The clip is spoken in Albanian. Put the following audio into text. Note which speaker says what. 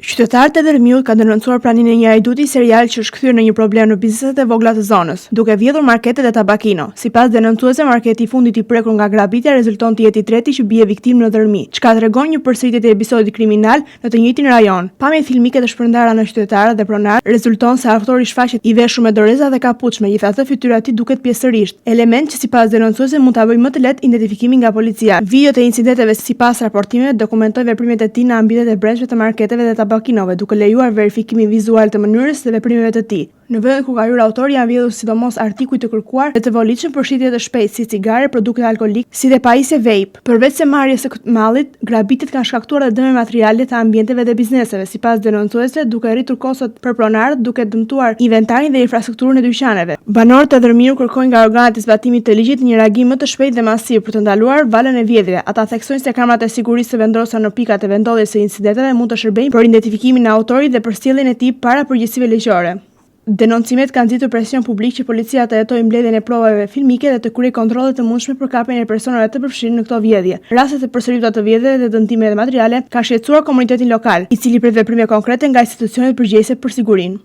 Speaker 1: Qytetarët e Dërmiut kanë denoncuar praninë e një ajduti serial që është kthyer në një problem në bizneset e vogla të zonës, duke vjedhur marketet e Tabakino. Sipas denoncuesve, marketi i fundit i prekur nga grabitja rezulton të jetë i treti që bie viktimë në Dërmi, çka tregon një përsëritje të episodit kriminal në të njëjtin rajon. Pamjet filmike të shpërndara në qytetarë dhe pronarë rezulton se autori shfaqet i veshur me doreza dhe kapuç, megjithatë fytyra e tij duket pjesërisht, element që sipas denoncuesve mund ta bëjë më të lehtë identifikimin nga policia. Videot e incidenteve sipas raportimeve dokumentojnë veprimet e tij në ambientet e brendshme të marketeve dhe Tabakinove, duke lejuar verifikimin vizual të mënyrës dhe veprimeve të tij. Në vendet ku ka hyrë autori janë vjedhur sidomos artikuj të kërkuar dhe të volitshëm për shitje të shpejtë si cigare, produkte alkolike, si dhe pajisje vape. Përveç se marrjes së mallit, grabitjet kanë shkaktuar edhe dëme materiale të ambienteve dhe bizneseve, sipas denoncuesve, duke rritur kostot për pronarët, duke dëmtuar inventarin dhe infrastrukturën e dyqaneve. Banorët e Dërmiut kërkojnë nga organet e zbatimit të ligjit një reagim më të shpejtë dhe masiv për të ndaluar valën e vjedhjeve. Ata theksojnë se kamerat e sigurisë të vendosura në pikat e vendodhjes së incidenteve mund të shërbejnë për identifikimin e autorit dhe për sjelljen e tij para përgjegjësive ligjore. Denoncimet kanë nxitur presion publik që policia të hetojë mbledhjen e provave filmike dhe të kryejë kontrolle të mundshme për kapjen e personave të përfshirë në këto vjedhje. Rastet e përsëritura të vjedhjeve dhe dëmtimeve materiale kanë shqetësuar komunitetin lokal, i cili pret veprime konkrete nga institucionet përgjegjëse për sigurinë.